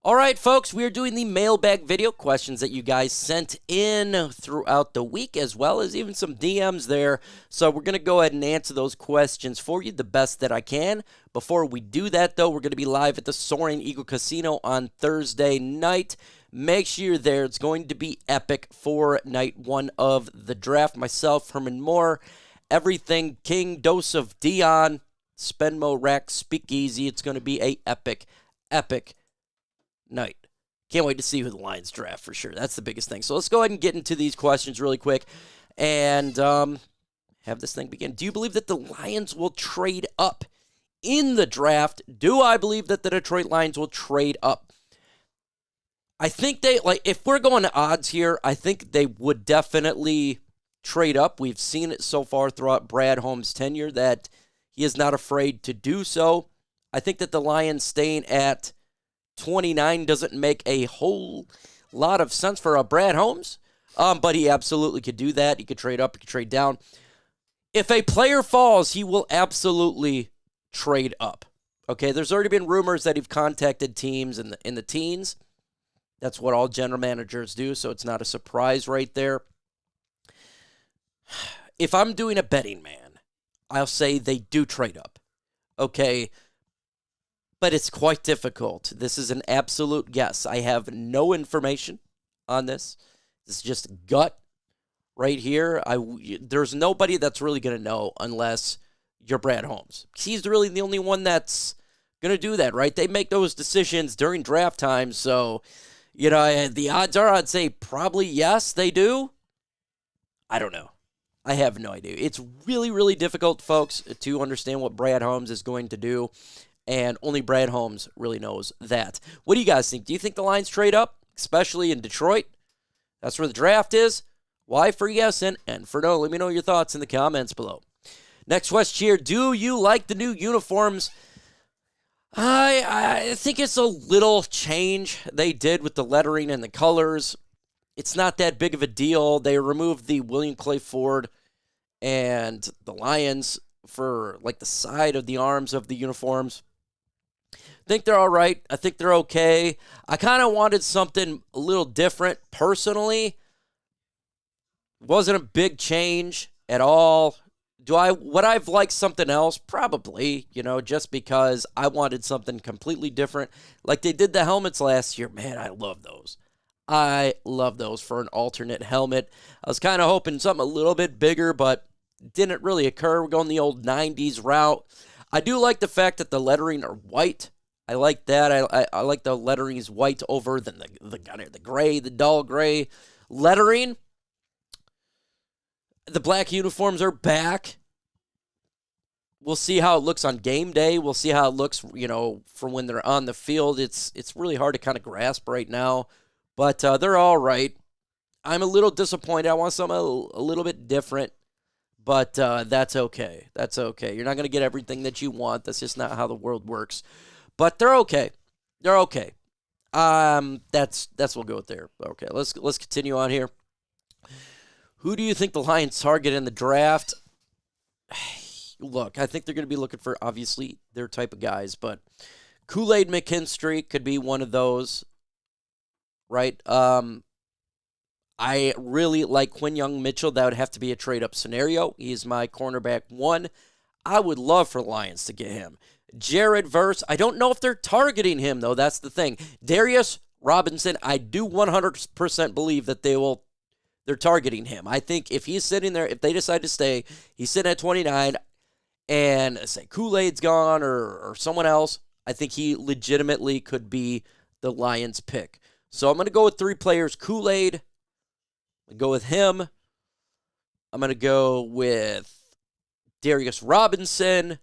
All right, folks, we are doing the mailbag video questions that you guys sent in throughout the week, as well as even some DMs there. So we're going to go ahead and answer those questions for you the best that I can. Before we do that, though, we're going to be live at the Soaring Eagle Casino on Thursday night. Make sure you're there. It's going to be epic for night one of the draft. Myself, Herman Moore, Everything King, Dose of Dion, Spenmo Rack, Speakeasy. It's going to be a epic night. Can't wait to see who the Lions draft for sure. That's the biggest thing. So let's go ahead and get into these questions really quick and have this thing begin. Do you believe that the Lions will trade up in the draft? Do I believe that the Detroit Lions will trade up? I think they, if we're going to odds here, I think they would definitely trade up. We've seen it so far throughout Brad Holmes' tenure that he is not afraid to do so. I think that the Lions staying at 29 doesn't make a whole lot of sense for Brad Holmes, but he absolutely could do that. He could trade up, he could trade down. If a player falls, he will absolutely trade up. Okay, there's already been rumors that he've contacted teams in the teens. That's what all general managers do, so it's not a surprise right there. If I'm doing a betting man, I'll say they do trade up. Okay, but it's quite difficult. This is an absolute guess. I have no information on this. This is just gut right here. There's nobody that's really going to know unless you're Brad Holmes. He's really the only one that's going to do that, right? They make those decisions during draft time, so, the odds are I'd say probably yes, they do. I don't know. I have no idea. It's really, really difficult, folks, to understand what Brad Holmes is going to do. And only Brad Holmes really knows that. What do you guys think? Do you think the Lions trade up, especially in Detroit? That's where the draft is. Why for yes and for no? Let me know your thoughts in the comments below. Next question here. Do you like the new uniforms? I think it's a little change they did with the lettering and the colors. It's not that big of a deal. They removed the William Clay Ford and the Lions for the side of the arms of the uniforms. I think they're all right. I think they're okay. I kind of wanted something a little different personally. It wasn't a big change at all. Would I've liked something else? Probably, just because I wanted something completely different. Like they did the helmets last year. Man, I love those. I love those for an alternate helmet. I was kind of hoping something a little bit bigger, but didn't really occur. We're going the old 90s route. I do like the fact that the lettering are white. I like that. I like the lettering is white over the gray, the dull gray lettering. The black uniforms are back. We'll see how it looks on game day. We'll see how it looks, for when they're on the field. It's really hard to kind of grasp right now, but they're all right. I'm a little disappointed. I want something a little bit different, but that's okay. That's okay. You're not going to get everything that you want. That's just not how the world works. But they're okay. They're okay. We'll go with there. Okay, let's continue on here. Who do you think the Lions target in the draft? Look, I think they're going to be looking for, obviously, their type of guys, but Kool-Aid McKinstry could be one of those, right? I really like Quinyon Mitchell. That would have to be a trade-up scenario. He's my cornerback one. I would love for Lions to get him. Jared Verse, I don't know if they're targeting him, though. That's the thing. Darius Robinson, I do 100% believe that they're targeting him. I think if he's sitting there, if they decide to stay, he's sitting at 29, and say Kool-Aid's gone or someone else, I think he legitimately could be the Lions' pick. So I'm going to go with 3 players. Kool-Aid, I'm going to go with him. I'm going to go with Darius Robinson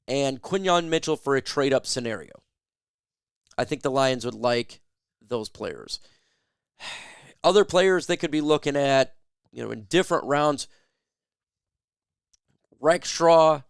and Quinyon Mitchell for a trade-up scenario. I think the Lions would like those players. Other players they could be looking at, in different rounds. Rexstraw,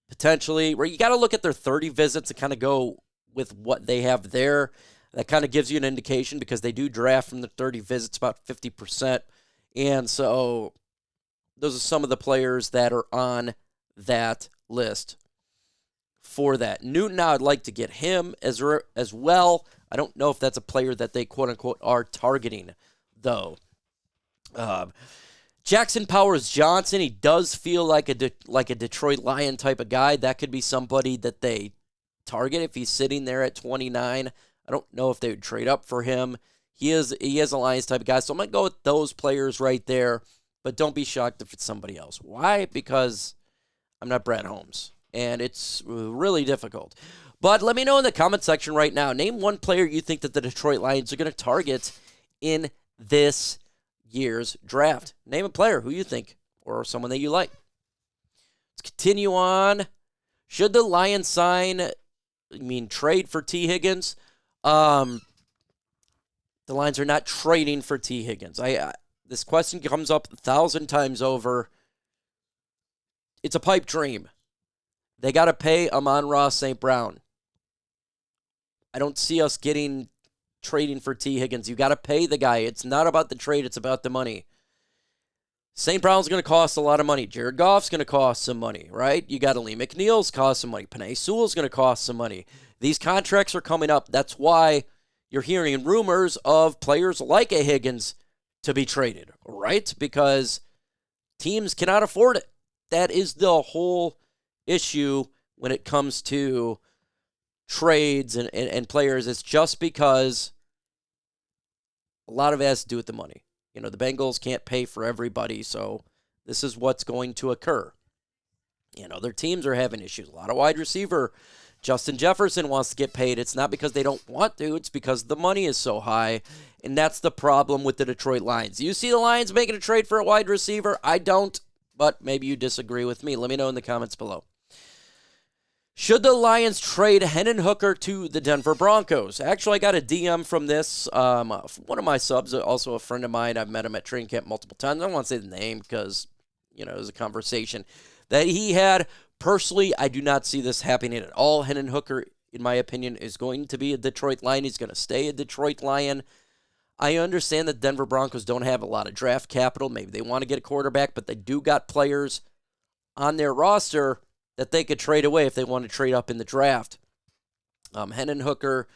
potentially. Where you got to look at their 30 visits and kind of go with what they have there. That kind of gives you an indication because they do draft from the 30 visits about 50%. And so those are some of the players that are on that list for that. Newton, I'd like to get him as well. I don't know if that's a player that they quote-unquote are targeting, though. Jackson Powers-Johnson, he does feel like a Detroit Lion type of guy. That could be somebody that they target if he's sitting there at 29. I don't know if they would trade up for him. He is a Lions type of guy, so I'm going to go with those players right there, but don't be shocked if it's somebody else. Why? Because I'm not Brad Holmes, and it's really difficult. But let me know in the comment section right now. Name one player you think that the Detroit Lions are going to target in this year's draft. Name a player who you think or someone that you like. Let's continue on. Should the Lions trade for Tee Higgins? The Lions are not trading for Tee Higgins. This question comes up 1,000 times over. It's a pipe dream. They got to pay Amon-Ra St. Brown. I don't see us trading for Tee Higgins. You got to pay the guy. It's not about the trade. It's about the money. St. Brown's going to cost a lot of money. Jared Goff's going to cost some money, right? You got Alim McNeill's cost some money. Penei Sewell's going to cost some money. These contracts are coming up. That's why you're hearing rumors of players like a Higgins to be traded, right? Because teams cannot afford it. That is the whole issue when it comes to trades and players. It's just because a lot of it has to do with the money. You know, the Bengals can't pay for everybody, so this is what's going to occur. You know, their teams are having issues. A lot of wide receiver. Justin Jefferson wants to get paid. It's not because they don't want to. It's because the money is so high, and that's the problem with the Detroit Lions. You see the Lions making a trade for a wide receiver? I don't, but maybe you disagree with me. Let me know in the comments below. Should the Lions trade Hendon Hooker to the Denver Broncos? Actually, I got a DM from this. One of my subs, also a friend of mine. I've met him at training camp multiple times. I don't want to say the name because, you know, it was a conversation that he had. Personally, I do not see this happening at all. Hendon Hooker, in my opinion, is going to be a Detroit Lion. He's going to stay a Detroit Lion. I understand that Denver Broncos don't have a lot of draft capital. Maybe they want to get a quarterback, but they do got players on their roster that they could trade away if they want to trade up in the draft. Hendon Hooker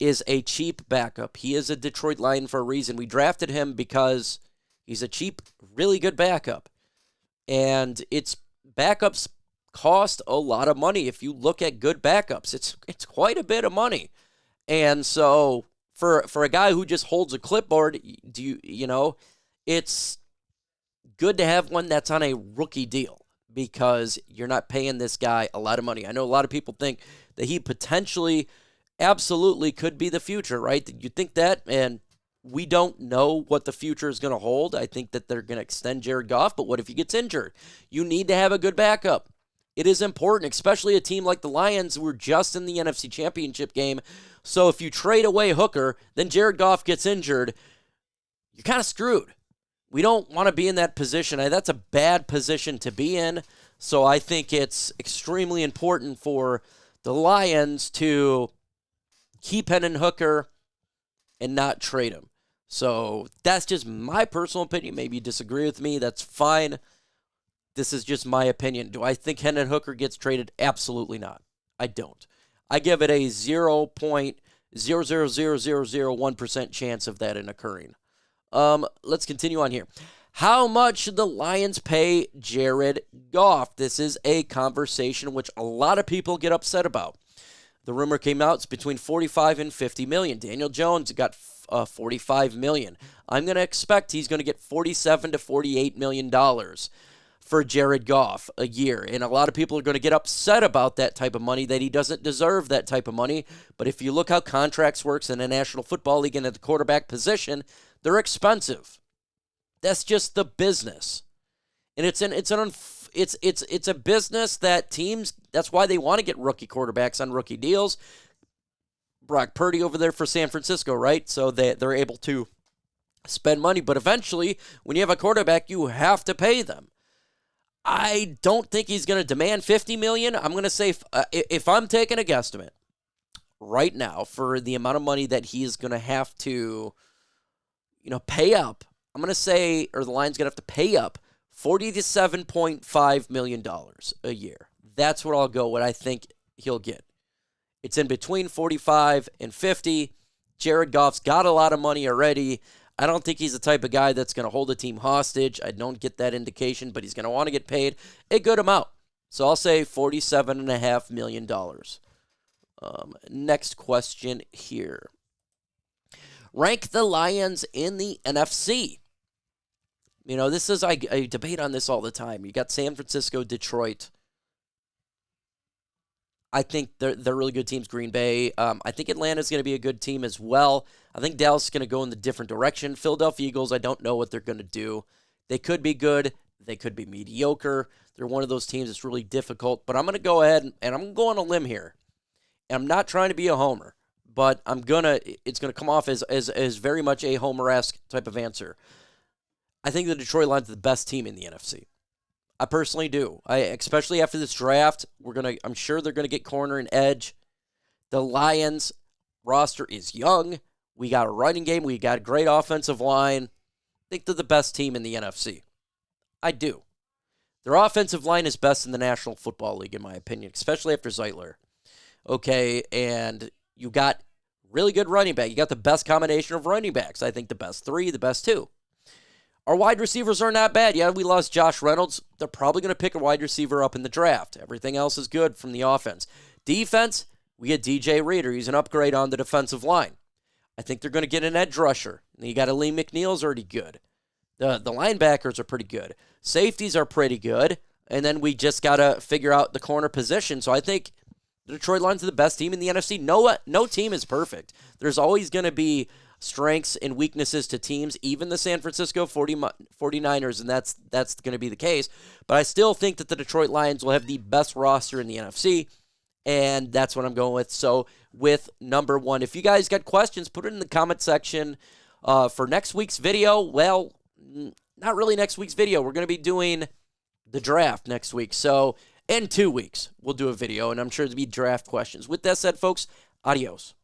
is a cheap backup. He is a Detroit Lion for a reason. We drafted him because he's a cheap, really good backup. And it's backups cost a lot of money. If you look at good backups, it's quite a bit of money. And so for a guy who just holds a clipboard, it's good to have one that's on a rookie deal because you're not paying this guy a lot of money. I know a lot of people think that he potentially absolutely could be the future, right? You think that, and we don't know what the future is going to hold. I think that they're going to extend Jared Goff, but what if he gets injured? You need to have a good backup. It is important, especially a team like the Lions who are just in the NFC Championship game. So if you trade away Hooker, then Jared Goff gets injured, you're kind of screwed. We don't want to be in that position. That's a bad position to be in. So I think it's extremely important for the Lions to keep Hendon Hooker and not trade him. So that's just my personal opinion. Maybe you disagree with me. That's fine. This is just my opinion. Do I think Hendon Hooker gets traded? Absolutely not. I don't. I give it a 0.00001% chance of that in occurring. Let's continue on here. How much should the Lions pay Jared Goff? This is a conversation which a lot of people get upset about. The rumor came out it's between 45 and 50 million. Daniel Jones got 45 million. I'm going to expect he's going to get 47 to 48 million dollars for Jared Goff a year. And a lot of people are going to get upset about that type of money, that he doesn't deserve that type of money. But if you look how contracts works in the National Football League and at the quarterback position, they're expensive. That's just the business. And it's a business that teams, that's why they want to get rookie quarterbacks on rookie deals. Brock Purdy over there for San Francisco, right? So they're able to spend money. But eventually, when you have a quarterback, you have to pay them. I don't think he's going to demand $50 million. I'm going to say, if I'm taking a guesstimate right now for the amount of money that he is going to have to, pay up, I'm going to say, or the Lions going to have to pay up $40 to $7.5 million a year. That's what I'll go with. I think he'll get. It's in between 45 and 50. Jared Goff's got a lot of money already. I don't think he's the type of guy that's going to hold a team hostage. I don't get that indication, but he's going to want to get paid a good amount. So I'll say $47.5 million. Next question here. Rank the Lions in the NFC. You know, this is, I debate on this all the time. You got San Francisco, Detroit. I think they're really good teams. Green Bay. I think Atlanta's going to be a good team as well. I think Dallas is going to go in the different direction. Philadelphia Eagles, I don't know what they're going to do. They could be good. They could be mediocre. They're one of those teams that's really difficult. But I'm going to go ahead and I'm going to go on a limb here. And I'm not trying to be a homer, but it's going to come off as very much a homer-esque type of answer. I think the Detroit Lions are the best team in the NFC. I personally do. Especially after this draft, I'm sure they're going to get corner and edge. The Lions roster is young. We got a running game. We got a great offensive line. I think they're the best team in the NFC. I do. Their offensive line is best in the National Football League, in my opinion, especially after Zeitler. Okay, and you got really good running back. You got the best combination of running backs. I think the best 3, the best 2. Our wide receivers are not bad. Yeah, we lost Josh Reynolds. They're probably going to pick a wide receiver up in the draft. Everything else is good from the offense. Defense, we get DJ Reader. He's an upgrade on the defensive line. I think they're going to get an edge rusher. And you got Alim McNeill's already good. The linebackers are pretty good. Safeties are pretty good. And then we just got to figure out the corner position. So I think the Detroit Lions are the best team in the NFC. No team is perfect. There's always going to be strengths and weaknesses to teams, even the San Francisco 49ers, and that's going to be the case. But I still think that the Detroit Lions will have the best roster in the NFC, and that's what I'm going with. So with number 1, if you guys got questions, put it in the comment section. For next week's video, well, not really next week's video. We're going to be doing the draft next week. So in 2 weeks, we'll do a video, and I'm sure there'll be draft questions. With that said, folks, adios.